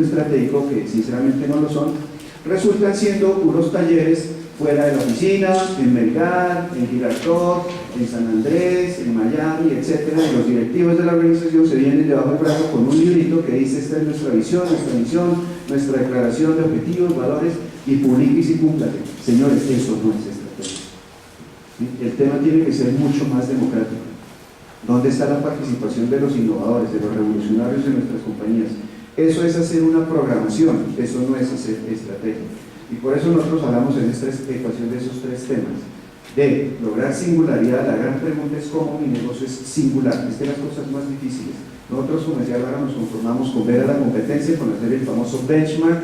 estratégico, que sinceramente no lo son, resultan siendo unos talleres fuera de la oficina, en Melgar, en Girardot, en San Andrés, en Miami, etcétera, y los directivos de la organización se vienen debajo del brazo con un librito que dice: esta es nuestra visión, nuestra misión, nuestra declaración de objetivos, valores, y publique y cúmplate. Señores, eso no es estrategia. ¿Sí? El tema tiene que ser mucho más democrático. ¿Dónde está la participación de los innovadores, de los revolucionarios de nuestras compañías? Eso es hacer una programación, eso no es hacer estrategia. Y por eso nosotros hablamos en esta ecuación de esos tres temas. De lograr singularidad, la gran pregunta es cómo mi negocio es singular, es de las cosas más difíciles. Nosotros, como decía ahora, nos conformamos con ver a la competencia, con hacer el famoso benchmark,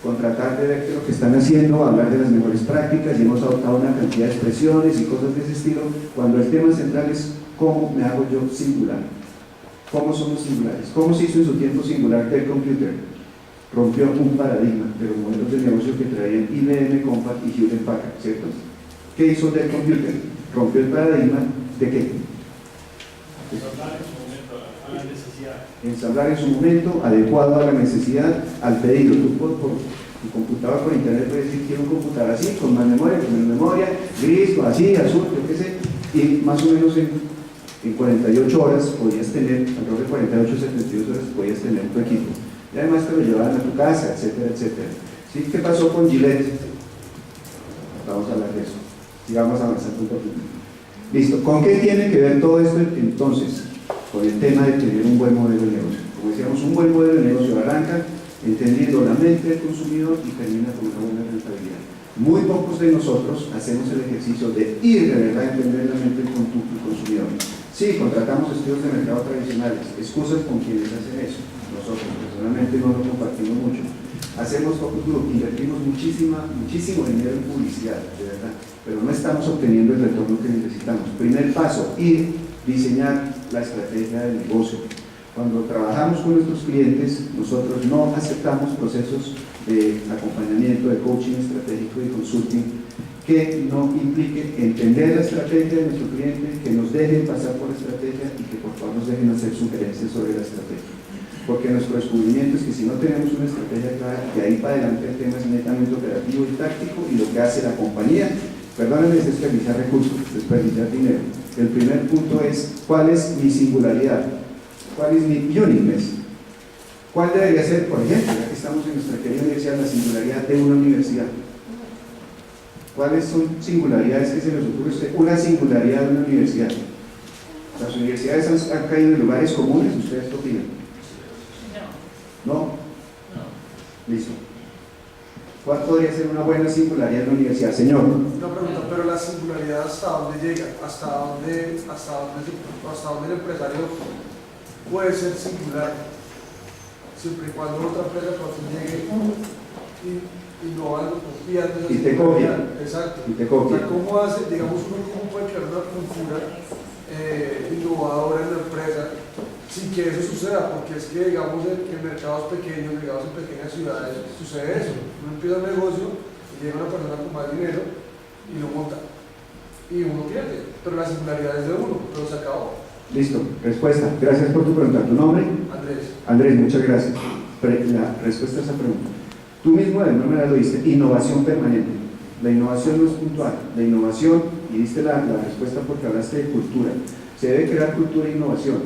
con tratar de ver qué es lo que están haciendo, hablar de las mejores prácticas, y hemos adoptado una cantidad de expresiones y cosas de ese estilo, cuando el tema central es cómo me hago yo singular. ¿Cómo somos singulares? ¿Cómo se hizo en su tiempo singular Dell Computer? Rompió un paradigma de los modelos de negocio que traían IBM, Compaq y Hewlett Packard, ¿cierto? ¿Qué hizo Dell Computer? Rompió el paradigma de qué? Ensamblar en su momento a la necesidad. Ensamblar en su momento, adecuado a la necesidad, al pedido. Tú por tu computador, por internet, puedes decir: quiero un computador así, con más memoria, con menos memoria, gris, o así, azul, yo qué sé, y más o menos en 48 horas podías tener, alrededor de 48 o 72 horas podías tener tu equipo. Y además te lo llevaban a tu casa, etcétera, etcétera. ¿Sí? ¿Qué pasó con Gillette? Vamos a hablar de eso. Sigamos avanzando un poquito. Listo. ¿Con qué tiene que ver todo esto entonces? Con el tema de tener un buen modelo de negocio. Como decíamos, un buen modelo de negocio arranca entendiendo la mente del consumidor y termina con una buena rentabilidad. Muy pocos de nosotros hacemos el ejercicio de ir de verdad a entender la mente del consumidor. Sí, contratamos estudios de mercado tradicionales, excusas con quienes hacen eso. Nosotros personalmente no lo compartimos mucho. Hacemos focus group, invertimos muchísimo dinero en publicidad, de verdad, pero no estamos obteniendo el retorno que necesitamos. Primer paso, ir, diseñar la estrategia del negocio. Cuando trabajamos con nuestros clientes, nosotros no aceptamos procesos de acompañamiento, de coaching estratégico y consulting que no implique entender la estrategia de nuestro cliente, que nos dejen pasar por la estrategia y que por favor nos dejen hacer sugerencias sobre la estrategia. Porque nuestro descubrimiento es que si no tenemos una estrategia clara, de ahí para adelante el tema es netamente operativo y táctico, y lo que hace la compañía, perdónenme, es desperdiciar recursos, desperdiciar dinero. El primer punto es: ¿cuál es mi singularidad? ¿Cuál es mi uniqueness? ¿Cuál debería ser, por ejemplo, ya que estamos en nuestra querida universidad, la singularidad de una universidad? ¿Cuáles son singularidades que se les ocurre a usted? Una singularidad de una universidad. ¿Las universidades han caído en lugares comunes? ¿Ustedes qué opinan? ¿No? ¿No? Listo. ¿Cuál podría ser una buena singularidad de una universidad? Señor. Una pregunta, pero la singularidad ¿hasta dónde llega? ¿Hasta dónde el empresario puede ser singular? Siempre y cuando otra empresa por fin llegue innovando, copiando. Y te copia. Exacto. Y te copia. O sea, ¿cómo hace, digamos, cómo puede crear una cultura innovadora en la empresa sin que eso suceda? Porque es que, digamos, en mercados pequeños, digamos, en pequeñas ciudades, sucede eso. Uno empieza un negocio y llega una persona con más dinero y lo monta. Y uno pierde, pero la singularidad es de uno, pero se acabó. Listo, respuesta. Gracias por tu pregunta. ¿Tu nombre? Andrés. Andrés, muchas gracias. La respuesta a esa pregunta. Tú mismo de alguna manera lo diste: innovación permanente. La innovación no es puntual. La innovación, y diste la respuesta porque hablaste de cultura. Se debe crear cultura e innovación.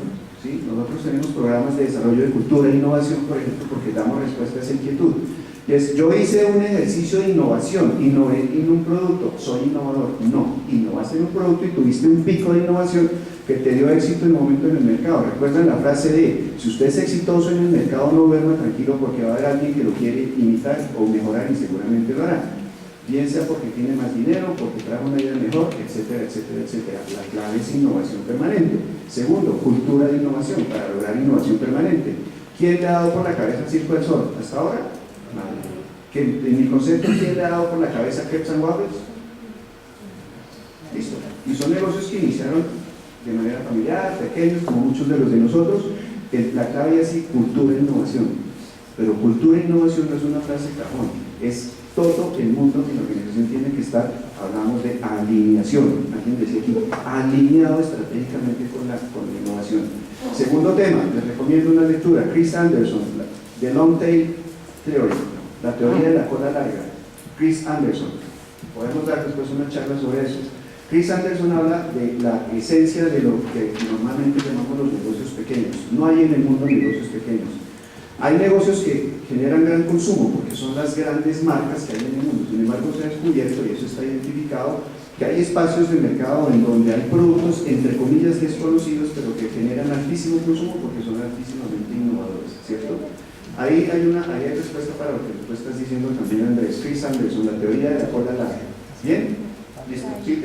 ¿Sí? Nosotros tenemos programas de desarrollo de cultura e innovación, por ejemplo, porque damos respuesta a esa inquietud. Y es: yo hice un ejercicio de innovación, innové en un producto, soy innovador. No, innovaste en un producto y tuviste un pico de innovación que te dio éxito en el momento en el mercado. Recuerdan la frase de: si usted es exitoso en el mercado, no duerma tranquilo porque va a haber alguien que lo quiere imitar o mejorar, y seguramente lo hará. Bien sea porque tiene más dinero, porque trae una vida mejor, etcétera, etcétera, etcétera. La clave es innovación permanente. Segundo, cultura de innovación para lograr innovación permanente. ¿Quién le ha dado por la cabeza el Circo del Sol? ¿Hasta ahora? Nadie. En mi concepto, ¿quién le ha dado por la cabeza Crepes and Waffles? Listo. Y son negocios que iniciaron de manera familiar, pequeños, como muchos de los de nosotros. La clave es así: cultura e innovación. Pero cultura e innovación no es una frase cajón, es todo el mundo en la organización tiene que estar, hablamos de alineación, alguien decía aquí, alineado estratégicamente con la innovación. Segundo tema, les recomiendo una lectura: Chris Anderson, The Long Tail Theory, la teoría de la cola larga, Chris Anderson. Podemos dar después una charla sobre eso. Chris Anderson habla de la esencia de lo que normalmente llamamos los negocios pequeños. No hay en el mundo negocios pequeños. Hay negocios que generan gran consumo porque son las grandes marcas que hay en el mundo. Sin embargo, se ha descubierto, y eso está identificado, que hay espacios de mercado en donde hay productos, entre comillas, desconocidos, pero que generan altísimo consumo porque son altísimamente innovadores, ¿cierto? Ahí hay respuesta para lo que tú estás diciendo también, Andrés. Chris Anderson, la teoría de la cola larga. ¿Bien? ¿Listo? ¿Sí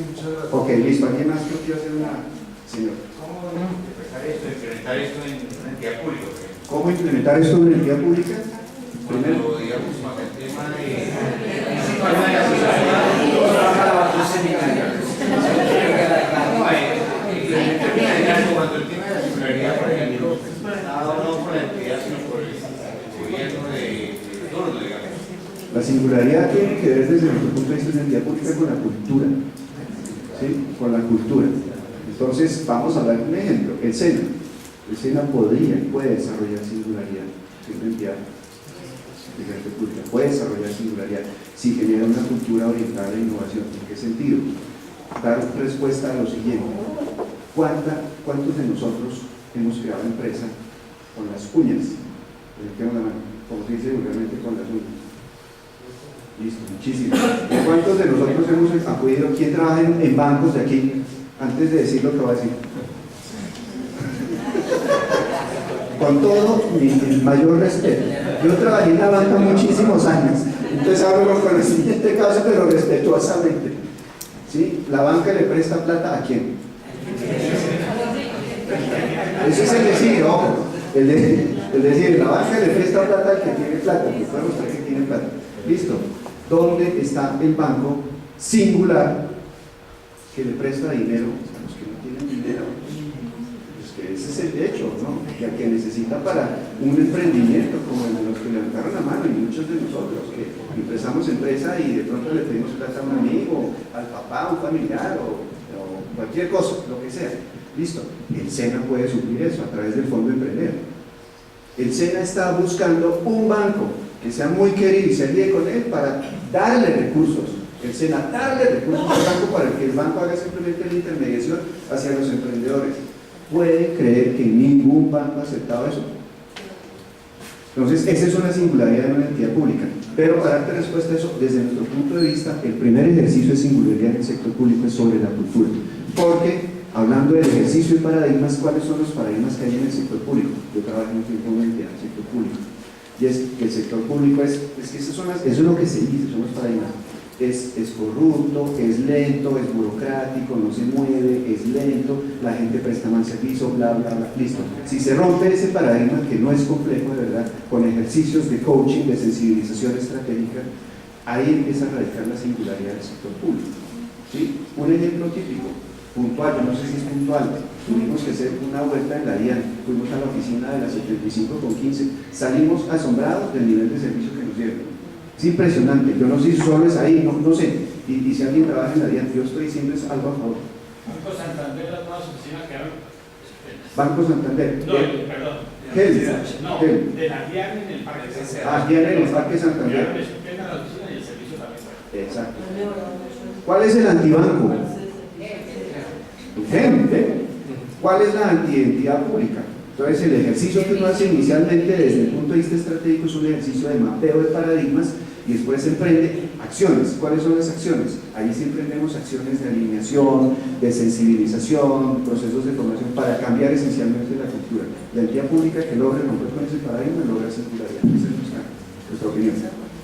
muchas gracias. Ok, listo. ¿Alguien más que quiera hacer una, señor? ¿Cómo implementar esto en una entidad pública? ¿Cómo implementar esto en entidad pública? Cuando, digamos, con el tema de cuando el tema de la singularidad, por ejemplo, no por la entidad, sino por el gobierno de turno, digamos. La singularidad tiene que ver desde nuestro punto de vista de entidad pública con la cultura, ¿sí? Con la cultura. Entonces, vamos a dar un ejemplo. El SENA puede desarrollar singularidad, es una entidad pública, puede desarrollar singularidad si genera una cultura orientada a la innovación. ¿En qué sentido? Dar respuesta a lo siguiente: ¿cuántos de nosotros hemos creado empresa con las uñas? Levantemos la mano, como se dice vulgarmente, con las uñas. Listo, muchísimos. ¿Cuántos de nosotros hemos acudido? ¿Quién trabaja en bancos de aquí? Antes de decir lo que voy a decir, con todo mi mayor respeto, yo trabajé en la banca muchísimos años, entonces hablo con conocimiento de causa, pero respetuosamente, ¿sí? La banca le presta plata ¿a quién? Eso es el decir, ojo, el decir, la banca le presta plata al que tiene plata, que puede mostrar que tiene plata. Listo. ¿Dónde está el banco singular que le presta dinero a los que no tienen dinero? Pues que ese es el hecho, ¿no? Y al que necesita para un emprendimiento, como el de los que levantaron la mano, y muchos de nosotros que empezamos empresa y de pronto le pedimos plata a un amigo, al papá, a un familiar o cualquier cosa, lo que sea. Listo. El SENA puede suplir eso a través del Fondo Emprender. El SENA está buscando un banco que sea muy querido y se alíe con él para darle recursos. El SENA darle recursos al banco para que el banco haga simplemente la intermediación hacia los emprendedores. ¿Puede creer que ningún banco ha aceptado eso? Entonces, esa es una singularidad de una entidad pública. Pero para darte respuesta a eso, desde nuestro punto de vista, el primer ejercicio de singularidad en el sector público es sobre la cultura. Porque, hablando del ejercicio de paradigmas, ¿cuáles son los paradigmas que hay en el sector público? Yo trabajo en una entidad del sector público. Y es que el sector público es que eso es lo que se dice, son los paradigmas. Es corrupto, es lento, es burocrático, no se mueve, es lento, la gente presta mal servicio, bla, bla, bla, listo. Si se rompe ese paradigma, que no es complejo de verdad, con ejercicios de coaching, de sensibilización estratégica, ahí empieza a radicar la singularidad del sector público. ¿Sí? Un ejemplo típico, puntual, yo no sé si es puntual, tuvimos que hacer una vuelta en la DIAN, fuimos a la oficina de la 75 con 15, salimos asombrados del nivel de servicio que nos dieron. Es impresionante, yo no sé si solo es ahí, no sé, y si alguien trabaja en la DIAN, yo estoy diciendo es algo a favor. Banco Santander, las nuevas oficinas quedaron estupendas. Banco Santander. No, perdón. No, de la DIAN en el Parque Santander. Ah, DIAN en el Parque Santander. Quedaron estupendas las oficinas y el servicio también fue. Exacto. ¿Cuál es el antibanco? Gente. ¿Cuál es la antiidentidad pública? Entonces, el ejercicio que uno hace inicialmente desde el punto de vista estratégico es un ejercicio de mapeo de paradigmas y después se emprende acciones. ¿Cuáles son las acciones? Ahí sí emprendemos acciones de alineación, de sensibilización, procesos de formación para cambiar esencialmente la cultura. La entidad pública que logre romper con ese paradigma logra singularidad. Esa es nuestra opinión.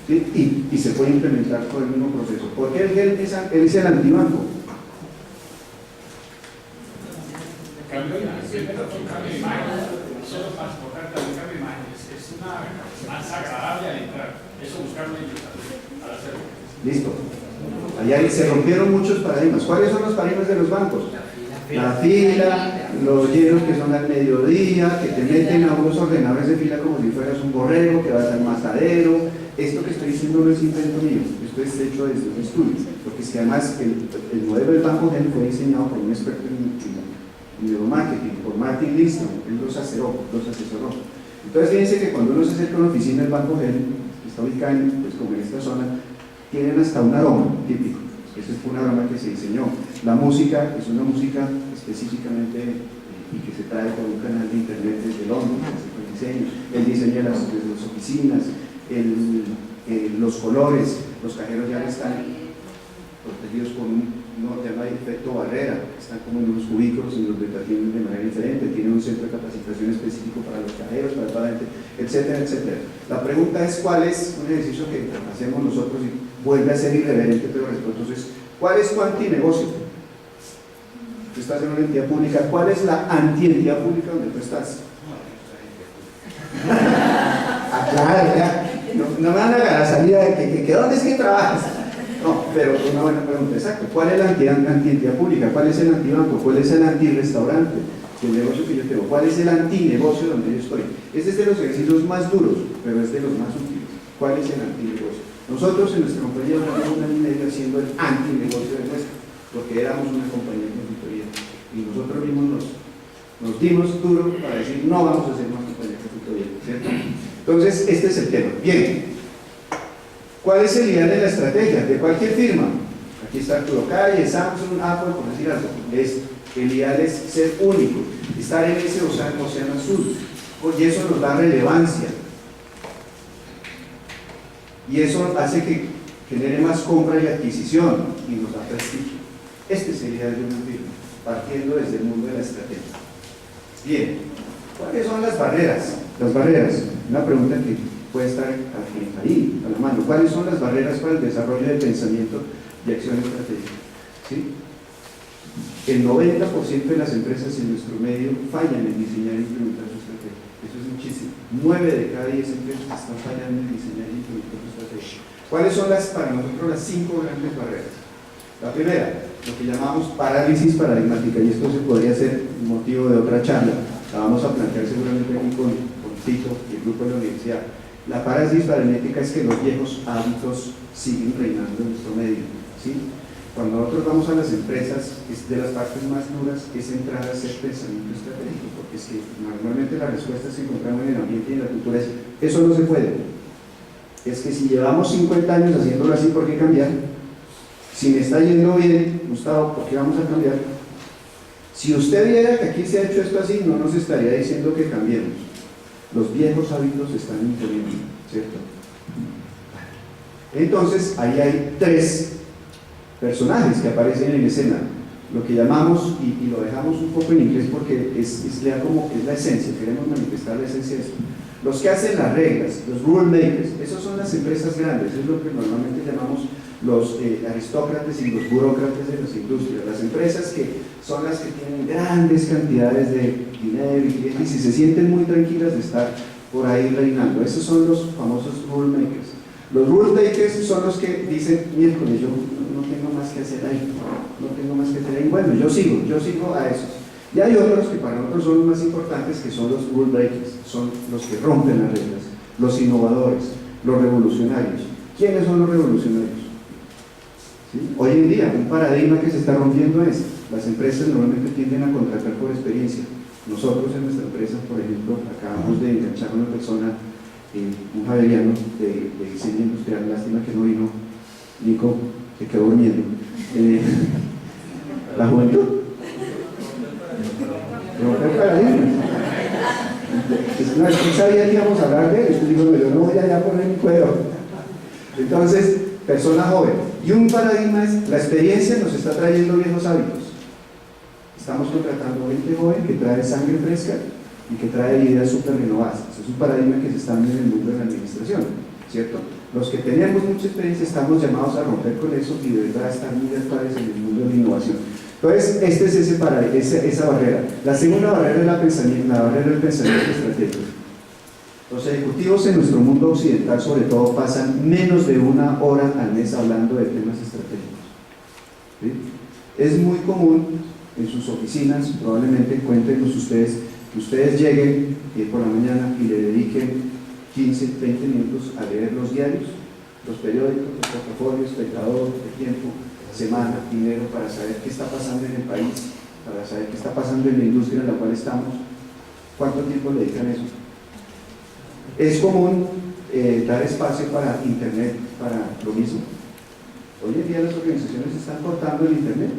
¿Sí? Y se puede implementar todo el mismo proceso. ¿Por qué él es el antibanco? Cambio de imagen, solo para exportar también cambio de imagen, es una más agradable al entrar, eso buscarlo ellos al hacerlo. Listo. Allá se rompieron muchos paradigmas. ¿Cuáles son los paradigmas de los bancos? La fila, los llenos que son al mediodía, que te meten a unos ordenadores de fila como si fueras un borrego, que vas al matadero. Esto que estoy diciendo no es invento mío, esto es hecho desde un estudio, porque es que además el modelo del Banco Gen fue diseñado por un experto en neuromarketing, por Martin Liston, él los asesoró. Entonces fíjense que cuando uno se acerca a una oficina del Banco Gen, que está ubicada pues, como en esta zona, tienen hasta un aroma típico. Ese fue un aroma que se diseñó. La música es una música específicamente y que se trae por un canal de internet desde Londres, el diseño de las oficinas, los colores, los cajeros ya están protegidos con no hay efecto barrera, están como en unos cubículos y los atienden de manera diferente, tienen un centro de capacitación específico para los cajeros, para toda la gente, etcétera, etcétera. La pregunta es cuál es, un ejercicio que hacemos nosotros y vuelve a ser irreverente, pero entonces, ¿cuál es tu antinegocio? Tú estás en una entidad pública, ¿cuál es la antientidad pública donde tú estás? Claro, ya. No me van a dar la salida de que ¿dónde es que trabajas? No, pero una buena pregunta, exacto. ¿Cuál es la antientidad pública? ¿Cuál es el antibanco? ¿Cuál es el antirrestaurante? El negocio que yo tengo. ¿Cuál es el antinegocio donde yo estoy? Este es de los ejercicios más duros, pero es de los más útiles. ¿Cuál es el antinegocio? Nosotros en nuestra compañía llevamos un año y medio haciendo el antinegocio de nuestro, porque éramos una compañía de consultoría y nosotros mismos nos dimos duro para decir no vamos a hacer más compañía de consultoría, ¿cierto? Entonces, este es el tema. Bien, ¿cuál es el ideal de la estrategia? De cualquier firma. Aquí está Arturo Calle, Samsung, Apple, por decir algo. El ideal es ser único, estar en ese océano azul, y eso nos da relevancia. Y eso hace que genere más compra y adquisición y nos da prestigio. Este es el ideal de una firma, partiendo desde el mundo de la estrategia. Bien, ¿cuáles son las barreras? Las barreras, una pregunta que puede estar ahí, a la mano. ¿Cuáles son las barreras para el desarrollo de pensamiento y acción estratégica? ¿Sí? El 90% de las empresas en nuestro medio fallan en diseñar e implementar su estrategia. Eso es muchísimo. 9 de cada 10 empresas están fallando en diseñar e implementar su estrategia. ¿Cuáles son para nosotros las 5 grandes barreras? La primera, lo que llamamos parálisis paradigmática, y esto se podría ser motivo de otra charla. La vamos a plantear seguramente aquí con Tito y el grupo de la universidad. La parálisis paradigmática es que los viejos hábitos siguen reinando en nuestro medio, ¿sí? Cuando nosotros vamos a las empresas, es de las partes más duras es entrar a hacer pensamiento estratégico, porque es que normalmente las respuestas que encontramos en el ambiente y en la cultura es, eso no se puede. Es que si llevamos 50 años haciéndolo así, ¿por qué cambiar? Si me está yendo bien, Gustavo, ¿por qué vamos a cambiar? Si usted viera que aquí se ha hecho esto así, no nos estaría diciendo que cambiemos. Los viejos hábitos se están imponiendo, ¿cierto? Entonces, ahí hay 3 personajes que aparecen en escena, lo que llamamos, y lo dejamos un poco en inglés porque es la esencia, queremos manifestar la esencia de esto. Los que hacen las reglas, los rule makers, esos son las empresas grandes, es lo que normalmente llamamos los aristócratas y los burócratas de las industrias, las empresas que son las que tienen grandes cantidades de dinero y clientes y se sienten muy tranquilas de estar por ahí reinando. Esos son los famosos rule makers. Los rule takers son los que dicen, miércoles, yo no tengo más que hacer ahí, no tengo más que hacer ahí. Bueno, yo sigo a esos. Y hay otros que para nosotros son los más importantes, que son los rule breakers, son los que rompen las reglas, los innovadores, los revolucionarios. ¿Quiénes son los revolucionarios? ¿Sí? Hoy en día, un paradigma que se está rompiendo es, las empresas normalmente tienden a contratar por experiencia. Nosotros en nuestra empresa, por ejemplo, acabamos de enganchar a una persona, un javeriano de diseño industrial, lástima que no vino Nico, se quedó durmiendo. La juventud. Romper paradigmas. No sabía que íbamos a hablar de él, digo, yo no voy allá a poner mi cuero. Entonces, persona joven. Y un paradigma es, la experiencia nos está trayendo viejos hábitos. Estamos contratando gente joven que trae sangre fresca y que trae ideas súper renovadas. Eso es un paradigma que se está dando en el mundo de la administración, ¿cierto? Los que tenemos mucha experiencia estamos llamados a romper con eso y de verdad estar muy actuales en el mundo de la innovación. Entonces, este es esa barrera. La segunda barrera es la barrera del pensamiento estratégico. Los ejecutivos en nuestro mundo occidental, sobre todo, pasan menos de 1 hora al mes hablando de temas estratégicos. ¿Sí? Es muy común en sus oficinas, probablemente cuéntenos ustedes, que ustedes lleguen por la mañana y le dediquen 15, 20 minutos a leer los diarios, los periódicos, los portafolios, Espectador, El Tiempo, Semana, Dinero, para saber qué está pasando en el país, para saber qué está pasando en la industria en la cual estamos. ¿Cuánto tiempo le dedican a eso? Es común dar espacio para Internet para lo mismo. Hoy en día las organizaciones están cortando el Internet,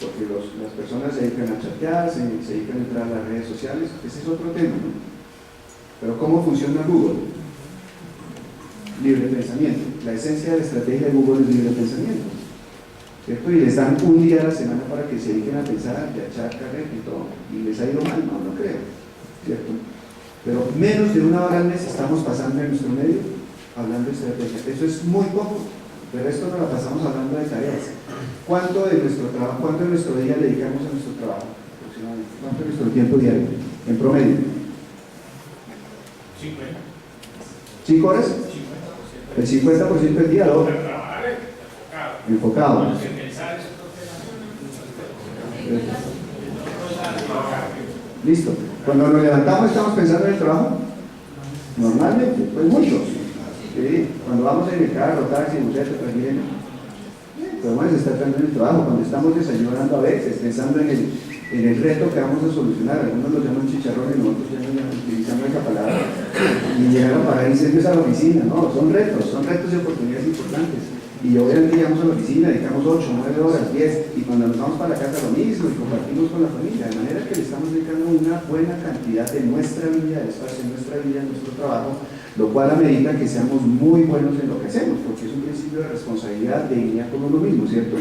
porque las personas se dedican a chatear, se dedican a entrar a las redes sociales. Ese es otro tema, ¿no? Pero ¿cómo funciona Google? Libre pensamiento. La esencia de la estrategia de Google es libre pensamiento, ¿cierto? Y les dan un día a la semana para que se dediquen a pensar, a echar carrera y todo, y les ha ido mal, no creo, ¿cierto? Pero menos de una hora al mes estamos pasando en nuestro medio hablando de estrategia. Eso es muy poco. De resto nos la pasamos hablando de tareas. ¿Cuánto de nuestro trabajo, cuánto de nuestro día le dedicamos a nuestro trabajo? Aproximadamente. ¿Cuánto de nuestro tiempo diario? En promedio. 50. ¿5 horas? 50%. El 50% del día, ¿no? Para trabajar enfocado. Enfocado. Bueno, sin pensar es otro tema. Listo. Cuando nos levantamos, ¿estamos pensando en el trabajo? Normalmente, pues muchos. ¿Sí? Cuando vamos en el carro, taxi, museo, también podemos estar pensando en el trabajo. Cuando estamos desayunando a veces, pensando en el reto que vamos a solucionar. Algunos lo llaman chicharrones, nosotros ya utilizamos esa palabra. Y llegar a pagar incendios a la oficina. No, son retos y oportunidades importantes. Y obviamente llegamos a la oficina, dedicamos 8, 9 horas, 10, y cuando nos vamos para la casa lo mismo, y compartimos con la familia, de manera que le estamos dedicando una buena cantidad de nuestra vida, de espacio en nuestra vida, en nuestro trabajo, lo cual amerita que seamos muy buenos en lo que hacemos, porque es un principio de responsabilidad de línea con uno mismo, ¿cierto?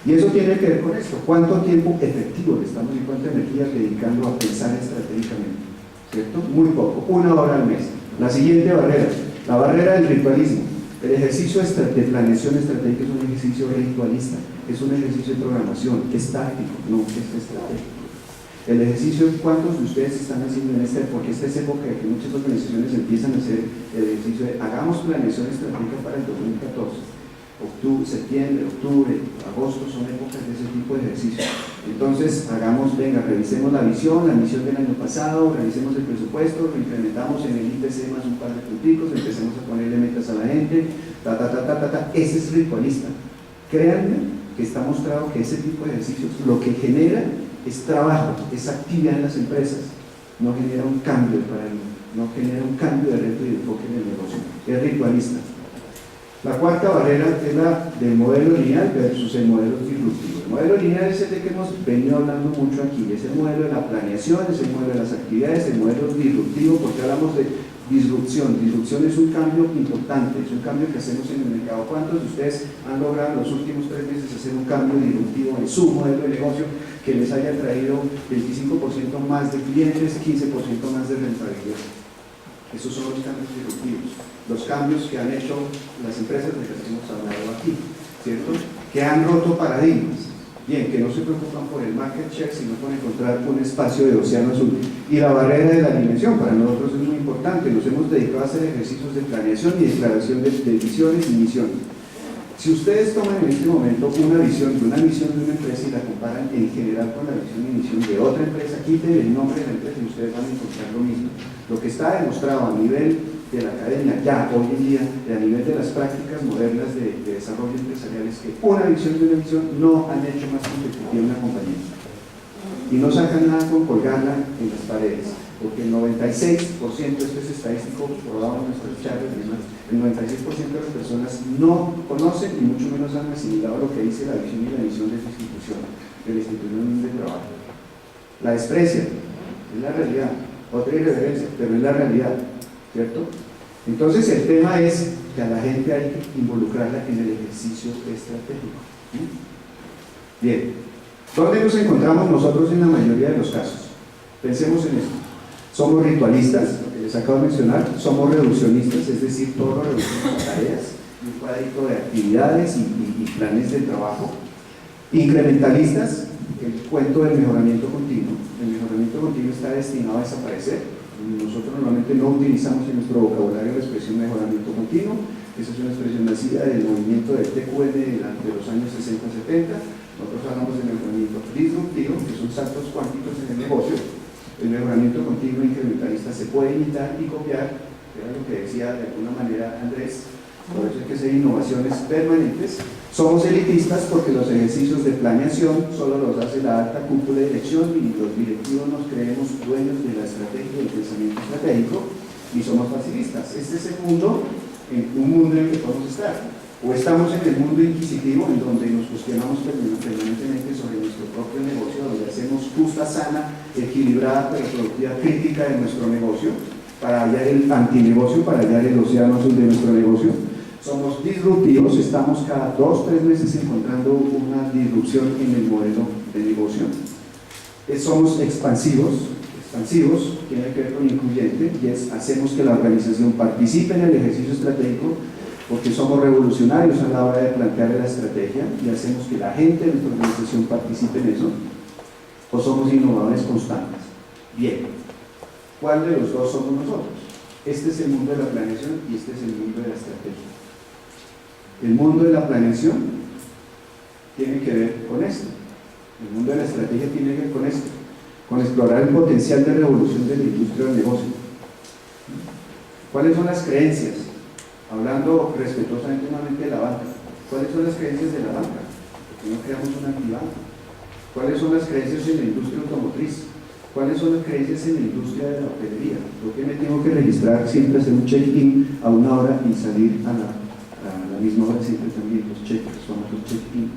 Y eso tiene que ver con esto, cuánto tiempo efectivo le estamos y cuánta energía dedicando a pensar estratégicamente, ¿cierto? Muy poco, 1 hora al mes. La siguiente barrera, la barrera del ritualismo. El ejercicio de planeación estratégica es un ejercicio ritualista, es un ejercicio de programación, es táctico, no es estratégico. El ejercicio, ¿cuántos de ustedes están haciendo en esta época? Porque esta es época en que muchas organizaciones empiezan a hacer el ejercicio de hagamos planeación estratégica para el 2014. Septiembre, octubre, agosto son épocas de ese tipo de ejercicio. Entonces, revisemos la misión del año pasado, revisemos el presupuesto, lo incrementamos en el IPC más un par de punticos, empecemos a ponerle metas a la gente, Ese es ritualista. Créanme que está mostrado que ese tipo de ejercicios lo que genera es trabajo, es actividad en las empresas, no genera un cambio de paradigma, no genera un cambio de reto y de enfoque en el negocio, es ritualista. La cuarta barrera es la del modelo lineal versus el modelo disruptivo. El modelo lineal es el de que hemos venido hablando mucho aquí, es el modelo de la planeación, es el modelo de las actividades, el modelo disruptivo, porque hablamos de disrupción. Disrupción es un cambio importante, es un cambio que hacemos en el mercado. ¿Cuántos de ustedes han logrado en los últimos 3 meses hacer un cambio disruptivo en su modelo de negocio que les haya traído 25% más de clientes, 15% más de rentabilidad? Esos son los cambios disruptivos, los cambios que han hecho las empresas de las que hemos hablado aquí, ¿cierto? Que han roto paradigmas. Bien, que no se preocupan por el market share, sino por encontrar un espacio de océano azul. Y la barrera de la dimensión, para nosotros es muy importante. Nos hemos dedicado a hacer ejercicios de planeación y declaración de visiones y misiones. Si ustedes toman en este momento una visión de una misión de una empresa y la comparan en general con la visión y misión de otra empresa, quiten el nombre de la empresa y ustedes van a encontrar lo mismo. Lo que está demostrado a nivel de la academia, ya hoy en día, a nivel de las prácticas modernas de desarrollo empresarial, es que una visión y una misión no han hecho más competitiva una compañía. Y no sacan nada con colgarla en las paredes, porque el 96%, esto es estadístico probado en nuestras charlas, el 96% de las personas no conocen y mucho menos han asimilado lo que dice la visión y la misión de esa institución, de la institución de trabajo. La desprecian, es la realidad, otra irreverencia, pero es la realidad, ¿cierto? Entonces el tema es que a la gente hay que involucrarla en el ejercicio estratégico. Bien, ¿dónde nos encontramos nosotros en la mayoría de los casos? Pensemos en esto. Somos ritualistas, lo que les acabo de mencionar, somos reduccionistas, es decir, todo lo reducimos a tareas, un cuadrito de actividades y planes de trabajo. Incrementalistas, el cuento del mejoramiento continuo. El mejoramiento continuo está destinado a desaparecer. Nosotros normalmente no utilizamos en nuestro vocabulario la expresión mejoramiento continuo. Esa es una expresión nacida del movimiento del TQM de los años 60-70. Nosotros hablamos de mejoramiento disruptivo, que son saltos cuánticos en el negocio. El mejoramiento continuo incrementalista se puede imitar y copiar, era lo que decía de alguna manera Andrés, por eso hay que hacer innovaciones permanentes. Somos elitistas porque los ejercicios de planeación solo los hace la alta cúpula de dirección y los directivos nos creemos dueños de la estrategia y del pensamiento estratégico. ni somos facilistas. Este es el mundo, un mundo en el que podemos estar. O estamos en el mundo inquisitivo, en donde nos cuestionamos permanentemente sobre nuestro propio negocio, donde hacemos justa, sana, equilibrada, pero productiva crítica de nuestro negocio, para hallar el antinegocio, para hallar el océano azul de nuestro negocio. Somos disruptivos, estamos cada 2 o 3 meses encontrando una disrupción en el modelo de negocio. Somos expansivos, tiene que ver con incluyente, y hacemos que la organización participe en el ejercicio estratégico, porque somos revolucionarios a la hora de plantear la estrategia y hacemos que la gente de nuestra organización participe en eso, o somos innovadores constantes. Bien, ¿cuál de los dos somos nosotros? Este es el mundo de la planeación y este es el mundo de la estrategia. El mundo de la planeación tiene que ver con esto, el mundo de la estrategia tiene que ver con esto, con explorar el potencial de revolución de la industria del negocio. ¿Cuáles son las creencias? Hablando respetuosamente nuevamente de la banca, ¿cuáles son las creencias de la banca? ¿Por qué no creamos una antibanca? ¿Cuáles son las creencias en la industria automotriz? ¿Cuáles son las creencias en la industria de la hotelería? ¿Por qué me tengo que registrar siempre, hacer un check-in a una hora y salir a la misma hora siempre también? Los cheques, son los check-in.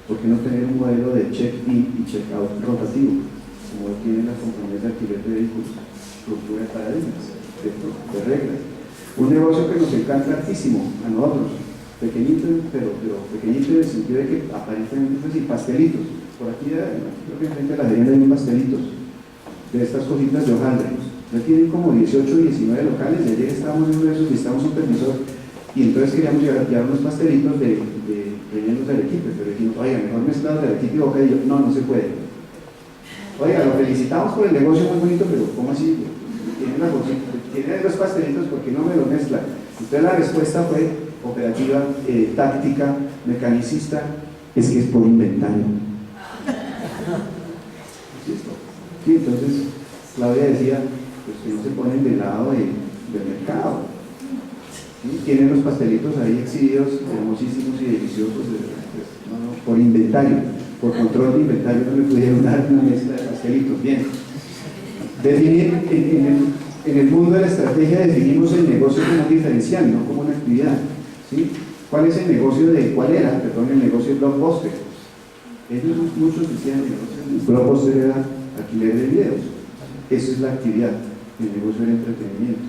¿Por qué no tener un modelo de check-in y check-out rotativo, como lo tienen las compañías de alquiler de vehículos? Ruptura de paradigmas, ¿cierto? De reglas. Un negocio que nos encanta hartísimo a nosotros, pequeñito, pero pequeñito en el sentido de que aparentemente es decir, pastelitos. Por aquí creo que frente a la avenida hay pastelitos de estas cositas de hojaldre. Ya tienen como 18 o 19 locales, y ayer estábamos en uno de esos, necesitamos un permisor, y entonces queríamos llevar unos pastelitos de rellenos de Arequipe, pero dijimos, oiga, mejor mezclados de Arequipe y bocadillo. No se puede. Oiga, lo felicitamos por el negocio muy bonito, pero ¿cómo así? Tienen los pastelitos, ¿por qué no me los mezclan? Entonces la respuesta fue operativa, táctica, mecanicista, es que es por inventario. Sí, entonces Claudia decía, pues que no se ponen del lado del mercado. ¿Sí? Tienen los pastelitos ahí exhibidos, hermosísimos y deliciosos, por inventario, por control de inventario no me pudieron dar una mezcla de pastelitos. Bien, definir en el mundo de la estrategia definimos el negocio como un diferencial, no como una actividad. ¿Sí? ¿Cuál es el negocio el negocio de Blockbuster? Ellos muchos decían que el Blockbuster era alquiler de videos. Eso es la actividad, el negocio del entretenimiento.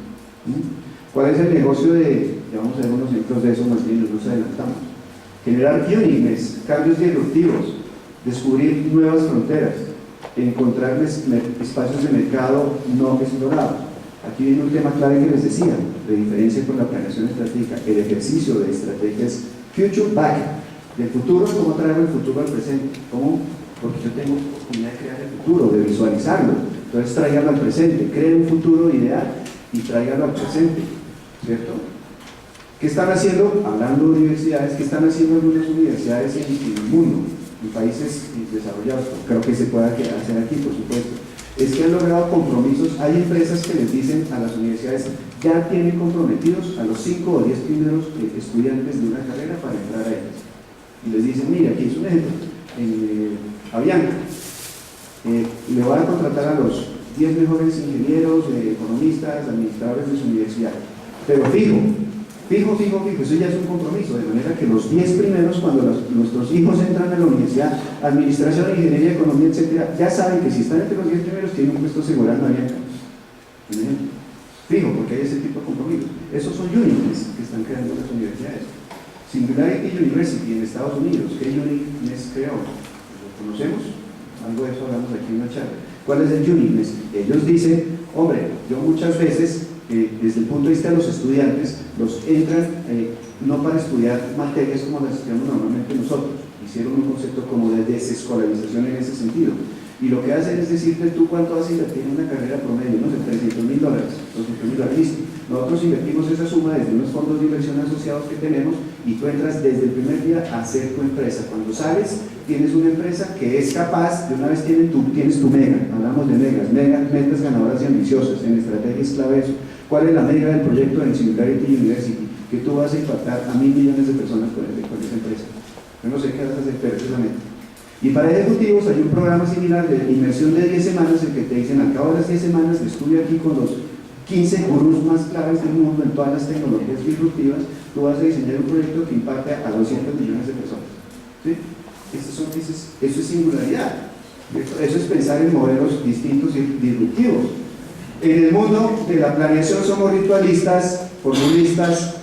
¿Cuál es el negocio ya vamos a ver unos ejemplos de eso, más bien nos adelantamos? Generar uniqueness, cambios disruptivos, descubrir nuevas fronteras, encontrar espacios de mercado no explorados. Aquí viene un tema clave que les decía, de diferencia con la planeación estratégica. El ejercicio de estrategia es future back, del futuro, ¿cómo traigo el futuro al presente? ¿Cómo? Porque yo tengo oportunidad de crear el futuro, de visualizarlo. Entonces tráigalo al presente, cree un futuro ideal y tráigalo al presente, ¿cierto? ¿Qué están haciendo? Hablando de universidades, ¿qué están haciendo algunas universidades en el mundo, en países desarrollados? Creo que se pueda hacer aquí, por supuesto. Es que han logrado compromisos. Hay empresas que les dicen a las universidades, ya tienen comprometidos a los 5 o 10 primeros estudiantes de una carrera para entrar a ellas. Y les dicen, mira, aquí es un ejemplo, en Avianca, le van a contratar a los 10 mejores ingenieros, economistas, administradores de su universidad, pero fijo, eso ya es un compromiso, de manera que los 10 primeros, cuando nuestros hijos entran a la universidad, administración, ingeniería, economía, etcétera, ya saben que si están entre los 10 primeros tienen un puesto asegurado en Avianca. Fijo, porque hay ese tipo de compromisos. Esos son uniqueness que están creando las universidades. Singularity University en Estados Unidos, ¿qué uniqueness creó? ¿Lo conocemos? Algo de eso hablamos aquí en una charla. ¿Cuál es el uniqueness? Ellos dicen, hombre, yo muchas veces, desde el punto de vista de los estudiantes, los entran no para estudiar materias como las estudiamos normalmente nosotros. Hicieron un concepto como de desescolarización en ese sentido. Y lo que hacen es decirte tú cuánto vas a invertir en una carrera promedio, no sé, $300,000, $200,000, listo. Nosotros invertimos esa suma desde unos fondos de inversión asociados que tenemos y tú entras desde el primer día a hacer tu empresa. Cuando sales, tienes una empresa que es capaz, de una vez tienes tu mega, hablamos de metas ganadoras y ambiciosas, en estrategia es clave eso. ¿Cuál es la mega del proyecto en Singularity University? Que tú vas a impactar a 1.000 millones de personas con esa empresa. Yo no sé qué vas a hacer, pero esa es la meta. Y para ejecutivos hay un programa similar de inmersión de 10 semanas en que te dicen al cabo de las 10 semanas de estudio aquí con los 15 gurús más claves del mundo en todas las tecnologías disruptivas, tú vas a diseñar un proyecto que impacte a 200 millones de personas. ¿Sí? Eso es singularidad. Eso es pensar en modelos distintos y disruptivos. En el mundo de la planeación somos ritualistas, formulistas,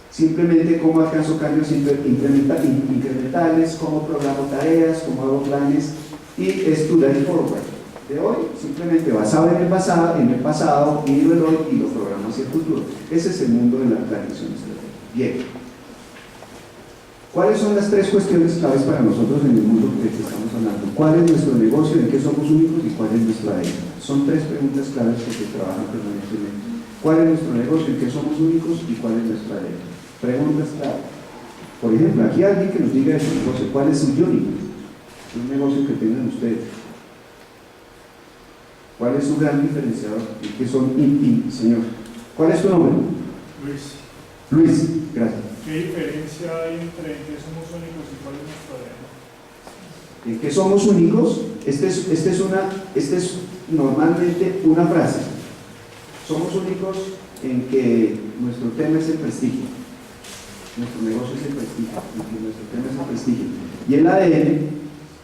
simplemente cómo alcanzo cambios incrementales, cómo programo tareas, cómo hago planes, y es to the forward. De hoy, simplemente basado en el pasado, mido el hoy y lo programo hacia el futuro. Ese es el mundo de la planeación estratégica. Bien. ¿Cuáles son las tres cuestiones claves para nosotros en el mundo del que estamos hablando? ¿Cuál es nuestro negocio, en qué somos únicos y cuál es nuestro ADN? Son tres preguntas claves que se trabajan permanentemente. ¿Cuál es nuestro negocio, en qué somos únicos y cuál es nuestro ADN? Preguntas claves. Por ejemplo, aquí alguien que nos diga de su negocio, ¿cuál es su único? Un negocio que tengan ustedes. ¿Cuál es su gran diferenciador? ¿En qué son señor? ¿Cuál es tu nombre? Luis, Luis, gracias. ¿qué diferencia hay entre en qué somos únicos y cuál es nuestro ADN? En que somos únicos, esta es normalmente una frase. Somos únicos en que nuestro tema es el prestigio, nuestro negocio es el prestigio, en que nuestro tema es el prestigio. Y el ADN,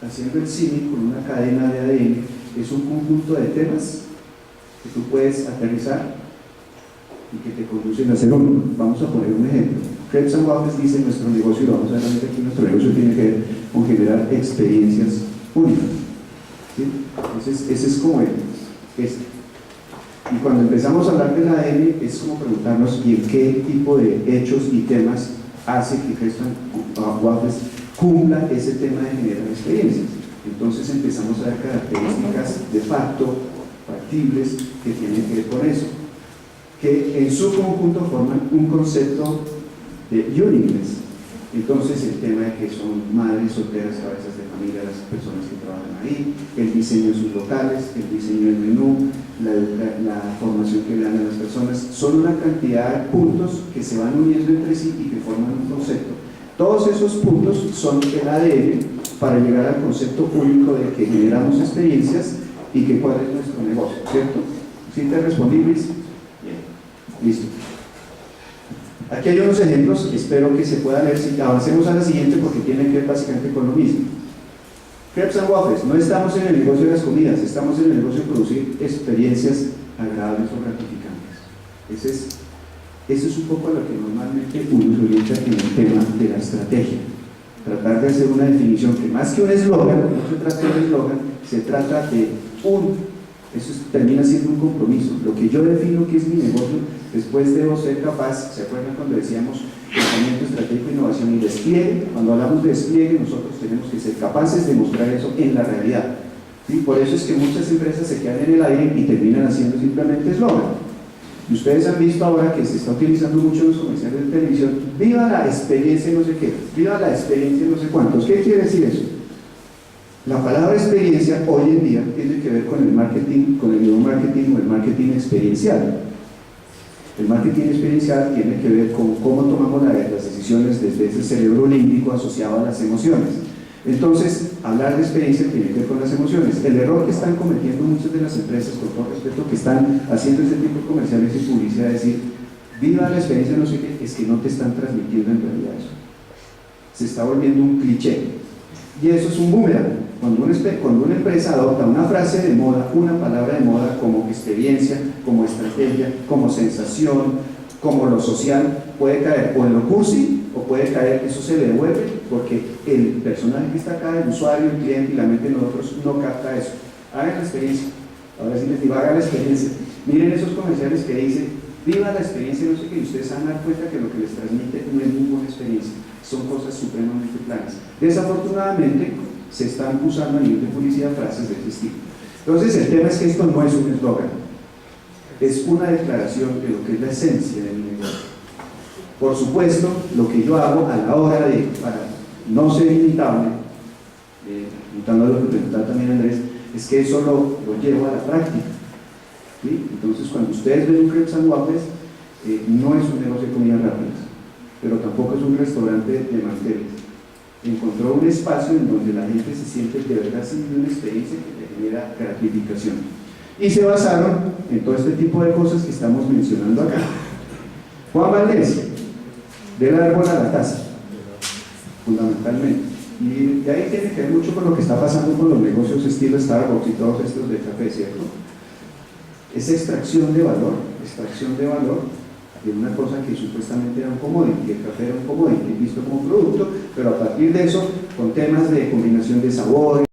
haciendo el símil con una cadena de ADN, es un conjunto de temas que tú puedes aterrizar y que te conducen a ser uno. Vamos a poner un ejemplo. Krebs & Waffles dice nuestro negocio, y lo vamos a ver aquí, nuestro negocio tiene que ver con generar experiencias únicas. ¿Sí? Entonces, ese es como y cuando empezamos a hablar del ADN, es como preguntarnos ¿y en qué tipo de hechos y temas hace que Krebs & Waffles cumpla ese tema de generar experiencias. Entonces empezamos a ver características de facto, factibles, que tienen que ver con eso, que en su conjunto forman un concepto de uniqueness. Entonces el tema de que son madres solteras, cabezas de familia, las personas que trabajan ahí, el diseño de sus locales, el diseño del menú, la formación que dan a las personas, son una cantidad de puntos que se van uniendo entre sí y que forman un concepto. Todos esos puntos son el ADN para llegar al concepto único de que generamos experiencias y que cuál es nuestro negocio, ¿cierto? ¿Sí te respondí, Luis? Bien, listo. Aquí hay unos ejemplos, espero que se pueda leer, si avancemos a la siguiente porque tiene que ver básicamente con lo mismo. Krebs & Waffles, no estamos en el negocio de las comidas, estamos en el negocio de producir experiencias agradables o gratificantes. Eso es un poco a lo que normalmente uno se orienta en el tema de la estrategia. Tratar de hacer una definición que más que un eslogan, no se trata de un eslogan, se trata de termina siendo un compromiso. Lo que yo defino que es mi negocio, después debo ser capaz, ¿se acuerdan cuando decíamos pensamiento estratégico, innovación y despliegue? Cuando hablamos de despliegue, nosotros tenemos que ser capaces de mostrar eso en la realidad. ¿Sí? Por eso es que muchas empresas se quedan en el aire y terminan haciendo simplemente eslogan. Y ustedes han visto ahora que se está utilizando mucho en los comerciales de televisión, viva la experiencia no sé qué, viva la experiencia no sé cuántos. ¿Qué quiere decir eso? La palabra experiencia hoy en día tiene que ver con el marketing, con el neuromarketing o el marketing experiencial. El marketing experiencial tiene que ver con cómo tomamos las decisiones desde ese cerebro límbico asociado a las emociones. Entonces, hablar de experiencia tiene que ver con las emociones. El error que están cometiendo muchas de las empresas, con todo respeto, que están haciendo este tipo de comerciales y publicidad, es decir, viva la experiencia no sé qué, es que no te están transmitiendo en realidad eso. Se está volviendo un cliché. Y eso es un boomerang. Cuando una empresa adopta una frase de moda, una palabra de moda como experiencia, como estrategia, como sensación, como lo social, puede caer o en lo cursi o puede caer, eso se le devuelve porque el personaje que está acá, el usuario, el cliente y la mente de nosotros no capta eso. Hagan la experiencia. Ahora sí les digo, hagan la experiencia. Miren esos comerciales que dicen viva la experiencia, no sé qué, y ustedes se van a dar cuenta que lo que les transmite no es ninguna experiencia, son cosas supremamente planas. Desafortunadamente se están usando a nivel de publicidad frases de ese estilo. Entonces el tema es que esto no es un eslogan, es una declaración de lo que es la esencia de mi negocio. Por supuesto, lo que yo hago a la hora de, para no ser imitable, imitando a lo que preguntaba también Andrés, es que eso lo llevo a la práctica. ¿Sí? Entonces, cuando ustedes ven un Krebs & Waffles, no es un negocio de comidas rápidas, pero tampoco es un restaurante de manteles. Encontró un espacio en donde la gente se siente de verdad sin una experiencia que te genera gratificación. Y se basaron en todo este tipo de cosas que estamos mencionando acá. Juan Valdés, del árbol a la taza, fundamentalmente. Y de ahí tiene que ver mucho con lo que está pasando con los negocios estilo Starbucks y todos estos de café, ¿cierto? Es extracción de valor de una cosa que supuestamente era un commodity, el café era un commodity visto como producto, pero a partir de eso, con temas de combinación de sabores,